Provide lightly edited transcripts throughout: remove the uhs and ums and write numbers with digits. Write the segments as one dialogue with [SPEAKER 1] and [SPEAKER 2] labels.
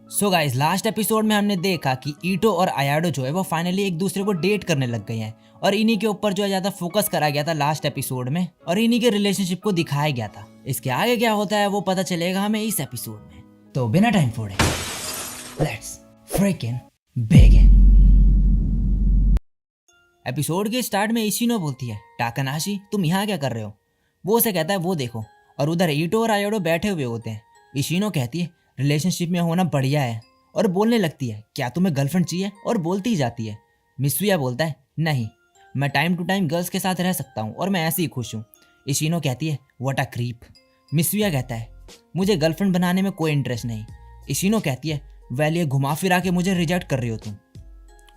[SPEAKER 1] So guys, last episode में हमने देखा कि ईटो और आयाडो जो है वो फाइनली एक दूसरे को डेट करने लग गए हैं और इन्हीं के ऊपर जो है ज्यादा फोकस करा गया था लास्ट एपिसोड में और इन्हीं के रिलेशनशिप को दिखाया गया था। इसके आगे क्या होता है वो पता चलेगा हमें इस एपिसोड में। तो बिना टाइम फोड़े लेट्स फ्रिकिंग बिगिन। एपिसोड के स्टार्ट में इशिनो बोलती है, टाकानाशी तुम यहाँ क्या कर रहे हो? वो उसे कहता है वो देखो, और उधर ईटो और आयाडो बैठे हुए होते हैं। इशिनो कहती है रिलेशनशिप में होना बढ़िया है और बोलने लगती है क्या तुम्हें गर्लफ्रेंड चाहिए, और बोलती ही जाती है। मित्सुया बोलता है नहीं, मैं टाइम टू टाइम गर्ल्स के साथ रह सकता हूँ और मैं ऐसे ही खुश हूँ। इशिनो कहती है व्हाट अ क्रीप। मित्सुया कहता है मुझे गर्लफ्रेंड बनाने में कोई इंटरेस्ट नहीं। इशिनो कहती है वेल ये घुमा फिरा के मुझे रिजेक्ट कर रही हो तुम।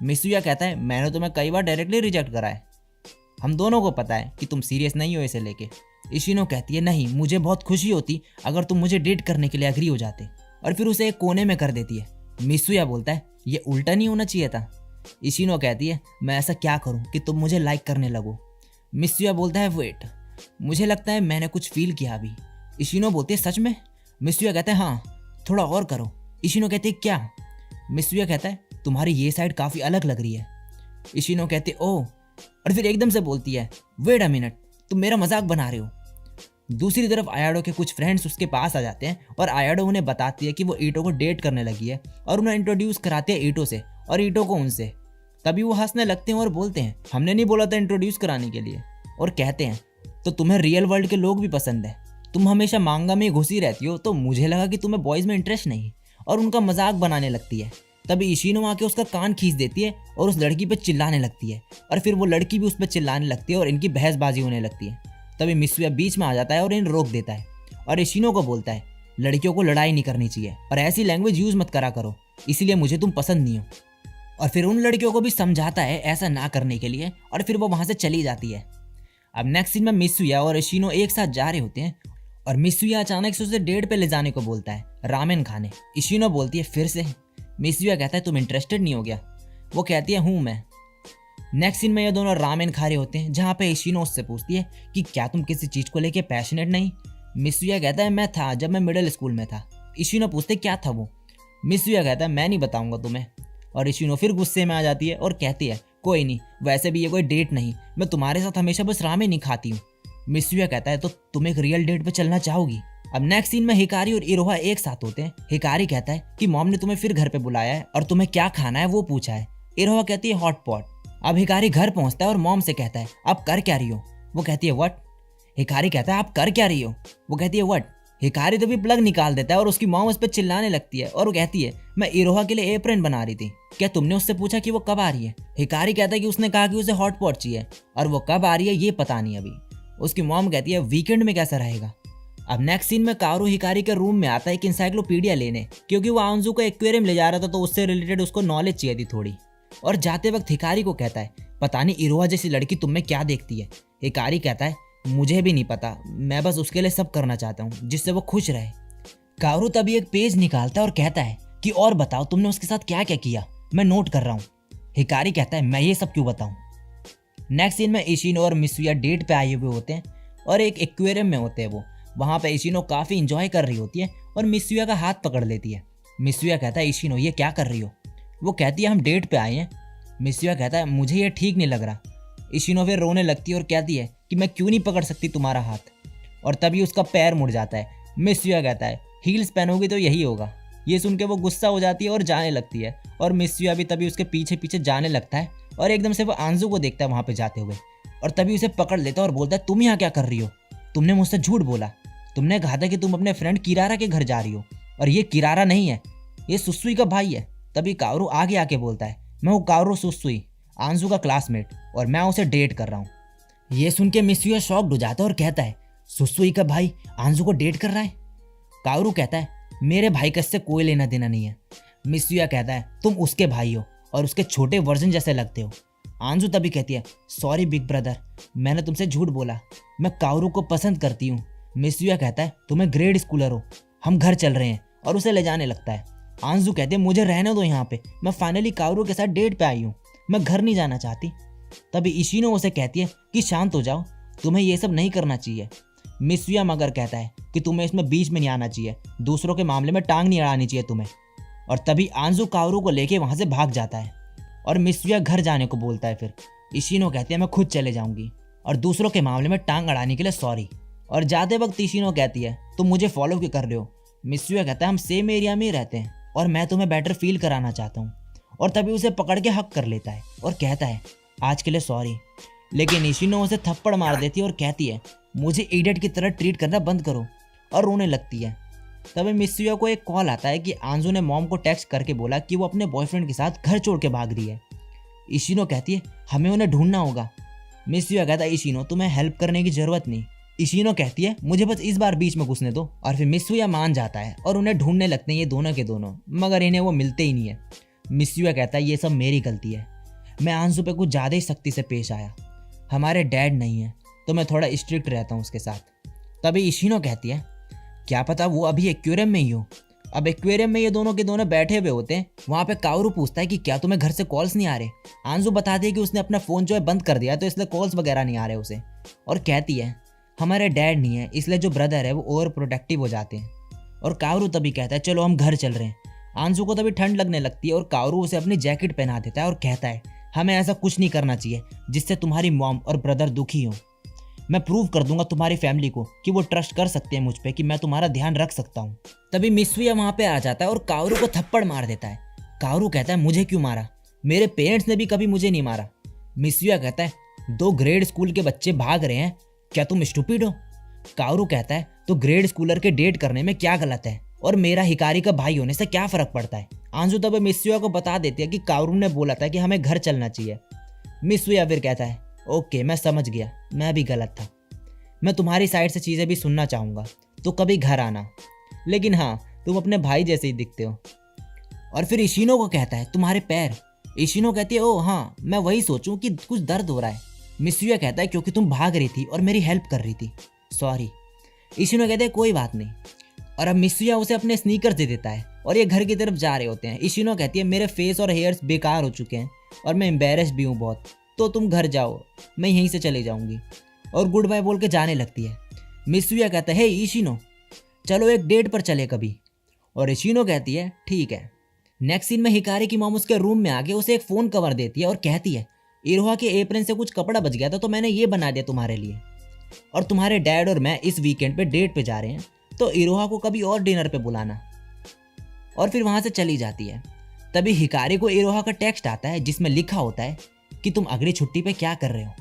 [SPEAKER 1] मित्सुया कहता है मैंने तुम्हें कई बार डायरेक्टली रिजेक्ट करा है, हम दोनों को पता है कि तुम सीरियस नहीं हो इसे लेके। इशिनो कहती है नहीं, मुझे बहुत खुशी होती अगर तुम मुझे डेट करने के लिए एग्री हो जाते, और फिर उसे एक कोने में कर देती है। मित्सुया बोलता है ये उल्टा नहीं होना चाहिए था। इशिनो कहती है मैं ऐसा क्या करूं कि तुम मुझे लाइक करने लगो। मित्सुया बोलता है वेट, मुझे लगता है मैंने कुछ फील किया अभी। इशिनो बोलती है सच में? मित्सुया कहता है हाँ, थोड़ा और करो। इशिनो कहती है क्या? मित्सुया कहता है तुम्हारी ये साइड काफ़ी अलग लग रही है। इशिनो कहते ओह, और फिर एकदम से बोलती है वेट अ मिनट, तुम मेरा मजाक बना रहे हो। दूसरी तरफ आयाडो के कुछ फ्रेंड्स उसके पास आ जाते हैं और आयाडो उन्हें बताती है कि वो ईटो को डेट करने लगी है और उन्हें इंट्रोड्यूस कराते हैं ईटो से और ईटो को उनसे। तभी वो हंसने लगते हैं और बोलते हैं हमने नहीं बोला था इंट्रोड्यूस कराने के लिए, और कहते हैं तो तुम्हें रियल वर्ल्ड के लोग भी पसंद है, तुम हमेशा मांगा में घुसी रहती हो तो मुझे लगा कि तुम्हें बॉयज़ में इंटरेस्ट नहीं, और उनका मजाक बनाने लगती है। तभी इशिनो आके उसका कान खींच देती है और उस लड़की पे चिल्लाने लगती है, और फिर वो लड़की भी उस पर चिल्लाने लगती है और इनकी बहसबाजी होने लगती है। तभी मित्सुया बीच में आ जाता है और इन्हें रोक देता है और इशिनो को बोलता है लड़कियों को लड़ाई नहीं करनी चाहिए और ऐसी लैंग्वेज यूज मत करा करो, इसीलिए मुझे तुम पसंद नहीं हो। और फिर उन लड़कियों को भी समझाता है ऐसा ना करने के लिए, और फिर वो वहां से चली जाती है। अब नेक्स्ट सीन में मित्सुया और इशिनो एक साथ जा रहे होते हैं और मित्सुया अचानक से उसे डेट पे ले जाने को बोलता है, रामेन खाने। इशिनो बोलती है फिर से? मित्सुया कहता है तुम इंटरेस्टेड नहीं हो गया? वो कहती है हूँ मैं। नेक्स्ट सीन में ये दोनों रामेन खा रहे होते हैं जहाँ पे इशिनो उससे पूछती है कि क्या तुम किसी चीज़ को लेके पैशनेट नहीं? मित्सुया कहता है मैं था जब मैं मिडिल स्कूल में था। इशिनो पूछते क्या था वो? मित्सुया कहता है मैं नहीं बताऊंगा तुम्हें, और इशिनो फिर गुस्से में आ जाती है और कहती है कोई नहीं, वैसे भी ये कोई डेट नहीं, मैं तुम्हारे साथ हमेशा बस रामेन ही खाती हूँ। मित्सुया कहता है तो तुम एक रियल डेट पे चलना चाहोगी? अब नेक्स्ट सीन में हिकारी और इरोहा एक साथ होते हैं। हिकारी कहता है कि मॉम ने तुम्हें फिर घर पे बुलाया है और तुम्हें क्या खाना है वो पूछा है। इरोहा कहती है हॉट पॉट। अब हिकारी घर पहुंचता है और मॉम से कहता है आप कर क्या रही हो? वो कहती है व्हाट? हिकारी कहता है आप कर क्या रही हो? वो कहती है व्हाट? हिकारी तभी प्लग निकाल देता है और उसकी मॉम उस पर चिल्लाने लगती है और वो कहती है मैं इरोहा के लिए एप्रन बना रही थी, क्या तुमने उससे पूछा कि वो कब आ रही है? हिकारी कहता है कि उसने कहा कि उसे हॉट पॉट चाहिए और वो कब आ रही है ये पता नहीं अभी। उसकी मॉम कहती है वीकेंड में कैसा रहेगा। अब नेक्स्ट सीन में कारू हिकारी के रूम में आता है एक इंसाइक्लोपीडिया लेने, क्योंकि वो आंजू को एक्वेरियम ले जा रहा था तो उससे रिलेटेड उसको नॉलेज चाहिए थी थोड़ी। और जाते वक्त हिकारी को कहता है पता नहीं इरोहा जैसी लड़की तुम में क्या देखती है। हिकारी कहता है मुझे भी नहीं पता, मैं बस उसके लिए सब करना चाहता हूँ जिससे वो खुश रहे। कारू तभी एक पेज निकालता है और कहता है कि और बताओ तुमने उसके साथ क्या क्या किया, मैं नोट कर रहा हूँ। हिकारी कहता है मैं ये सब क्यों बताऊँ। नेक्स्ट सीन में इशिनो और मित्सुया डेट पे आए हुए होते हैं और एक एक्वेरियम में होते हैं। वो वहाँ पे इशिनो काफ़ी इंजॉय कर रही होती है और मित्सुया का हाथ पकड़ लेती है। मित्सुया कहता है इशिनो ये क्या कर रही हो? वो कहती है हम डेट पे आए हैं। मित्सुया कहता है मुझे ये ठीक नहीं लग रहा। इशिनो फिर रोने लगती है और कहती है कि मैं क्यों नहीं पकड़ सकती तुम्हारा हाथ, और तभी उसका पैर मुड़ जाता है। मित्सुया कहता है हील्स पहनोगी तो यही होगा। ये सुन के वो गुस्सा हो जाती है और जाने लगती है, और मित्सुया भी तभी उसके पीछे पीछे जाने लगता है और एकदम से वो आंजू को देखता है वहाँ पे जाते हुए, और तभी उसे पकड़ लेता है और बोलता है तुम यहाँ क्या कर रही हो? तुमने मुझसे झूठ बोला, तुमने कहा था कि तुम अपने फ्रेंड किरारा के घर जा रही हो, और ये किरारा नहीं है, ये सुसुई का भाई है। तभी कारू आगे आके बोलता है मैं हूँ कारू सुसुई, आंजू का क्लासमेट, और मैं उसे डेट कर रहा हूँ। ये सुन के मित्सुया शॉक्ड हो जाता है और कहता है सुसुई का भाई आंजू को डेट कर रहा है? कारू कहता है मेरे भाई का इससे कोई लेना देना नहीं है। मित्सुया कहता है तुम उसके भाई हो और उसके छोटे वर्जन जैसे लगते हो। आंजू तभी कहती है सॉरी बिग ब्रदर, मैंने तुमसे झूठ बोला, मैं कारू को पसंद करती हूँ। मित्सुया कहता है तुम्हें ग्रेड स्कूलर हो, हम घर चल रहे हैं, और उसे ले जाने लगता है। आंजू कहते हैं मुझे रहने दो यहाँ पे, मैं फाइनली कारू के साथ डेट पे आई हूँ, मैं घर नहीं जाना चाहती। तभी इशिनो उसे कहती है कि शांत हो जाओ, तुम्हें ये सब नहीं करना चाहिए। मित्सुया मगर कहता है कि तुम्हें इसमें बीच में नहीं आना चाहिए, दूसरों के मामले में टांग नहीं अड़ानी चाहिए तुम्हें। और तभी आंजू कावरू को लेके वहाँ से भाग जाता है और मित्सुया घर जाने को बोलता है। फिर इशिनो कहती है मैं खुद चले जाऊंगी और दूसरों के मामले में टांग अड़ाने के लिए सॉरी। और जाते वक्त इशिनो कहती है तुम मुझे फॉलो क्यों कर रहे हो। मित्सुया कहता है हम सेम एरिया में ही रहते हैं और मैं तुम्हें बेटर फील कराना चाहता हूँ। और तभी उसे पकड़ के हक कर लेता है और कहता है आज के लिए सॉरी। लेकिन इशिनो उसे थप्पड़ मार देती है और कहती है मुझे इडियट की तरह ट्रीट करना बंद करो, और रोने लगती है। तभी मित्सुया को एक कॉल आता है कि आंजू ने मॉम को टेक्स्ट करके बोला कि वो अपने बॉयफ्रेंड के साथ घर छोड़ के भाग रही है। इशिनो कहती है हमें उन्हें ढूंढना होगा। मित्सुया कहता है इशिनो तुम्हें हेल्प करने की जरूरत नहीं। इशिनो कहती है मुझे बस इस बार बीच में घुसने दो। और फिर मित्सुया मान जाता है और उन्हें ढूंढने लगते हैं ये दोनों के दोनों, मगर इन्हें वो मिलते ही नहीं है। मित्सुया कहता है ये सब मेरी गलती है, मैं आंजू पे कुछ ज़्यादा ही सख्ती से पेश आया। हमारे डैड नहीं है तो मैं थोड़ा स्ट्रिक्ट रहता हूँ उसके साथ। तभी इशिनो कहती है क्या पता वो अभी एक्वेरियम में ही हो। अब एक्वेरियम में ये दोनों के दोनों बैठे हुए होते हैं। वहाँ पे कावरू पूछता है कि क्या तुम्हें घर से कॉल्स नहीं आ रहे। आंजू बता दी कि उसने अपना फ़ोन जो है बंद कर दिया तो इसलिए कॉल्स वगैरह नहीं आ रहे उसे। और कहती है हमारे डैड नहीं है इसलिए जो ब्रदर है वो ओवर प्रोटेक्टिव हो जाते हैं। और कावरू तभी कहता है चलो हम घर चल रहे हैं। आंजू को तभी ठंड लगने लगती है और कावरू उसे अपनी जैकेट पहना देता है और कहता है हमें ऐसा कुछ नहीं करना चाहिए जिससे तुम्हारी मॉम और ब्रदर दुखी हो। मैं प्रूव कर दूंगा तुम्हारी फैमिली को कि वो ट्रस्ट कर सकते हैं मुझ पे कि मैं तुम्हारा ध्यान रख सकता हूँ। तभी मित्सुया वहाँ पे आ जाता है और कावरू को थप्पड़ मार देता है। कावरू कहता है मुझे क्यों मारा, मेरे पेरेंट्स ने भी कभी मुझे नहीं मारा। मित्सुया कहता है 2 ग्रेड स्कूल के बच्चे भाग रहे हैं, क्या तुम स्टूपिड हो। कावरू कहता है तो ग्रेड स्कूलर के डेट करने में क्या गलत है और मेरा हिकारी का भाई होने से क्या फर्क पड़ता है। आंजू तब मित्सुया को बता देती है कि कावरू ने बोला था कि हमें घर चलना चाहिए। मित्सुया फिर कहता है ओके मैं समझ गया, मैं भी गलत था, मैं तुम्हारी साइड से चीज़ें भी सुनना चाहूँगा तो कभी घर आना, लेकिन हाँ तुम अपने भाई जैसे ही दिखते हो। और फिर इशिनो को कहता है तुम्हारे पैर। इशिनो कहती है ओह हाँ मैं वही सोचूं कि कुछ दर्द हो रहा है। मित्सुया कहता है क्योंकि तुम भाग रही थी और मेरी हेल्प कर रही थी, सॉरी। इशिनो कहते हैं कोई बात नहीं। और अब मित्सुया उसे अपने स्नीकर्स दे देता है और ये घर की तरफ जा रहे होते हैं। इशिनो कहती है मेरे फेस और हेयर्स बेकार हो चुके हैं और मैं एम्बेरस भी हूँ बहुत, तो तुम घर जाओ, मैं यहीं से चली जाऊंगी। और गुड बाय बोल के जाने लगती है। मित्सुया कहता है हे इशिनो चलो एक डेट पर चले कभी। और इशिनो कहती है ठीक है। नेक्स्ट सीन में हिकारी की मॉम उसके रूम में आके उसे एक फ़ोन कवर देती है और कहती है इरोहा के एप्रन से कुछ कपड़ा बच गया था तो मैंने ये बना दिया तुम्हारे लिए, और तुम्हारे डैड और मैं इस वीकेंड पे डेट पे जा रहे हैं तो इरोहा को कभी और डिनर पे बुलाना। और फिर वहाँ से चली जाती है। तभी हिकारी को इरोहा का टेक्स्ट आता है जिसमें लिखा होता है कि तुम अगली छुट्टी पे क्या कर रहे हो।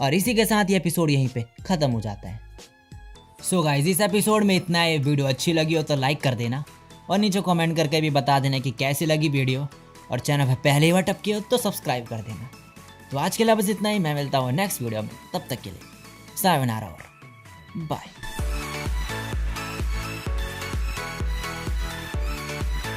[SPEAKER 1] और इसी के साथ ये एपिसोड यहीं पे ख़त्म हो जाता है। सो गाइस इस एपिसोड में इतना है। वीडियो अच्छी लगी हो तो लाइक कर देना और नीचे कमेंट करके भी बता देना कि कैसी लगी वीडियो, और चैनल पर पहली बार टपकी हो तो सब्सक्राइब कर देना। तो आज के लिए बस इतना ही, मैं मिलता हूँ नेक्स्ट वीडियो में, तब तक के लिए सायोनारा और बाय।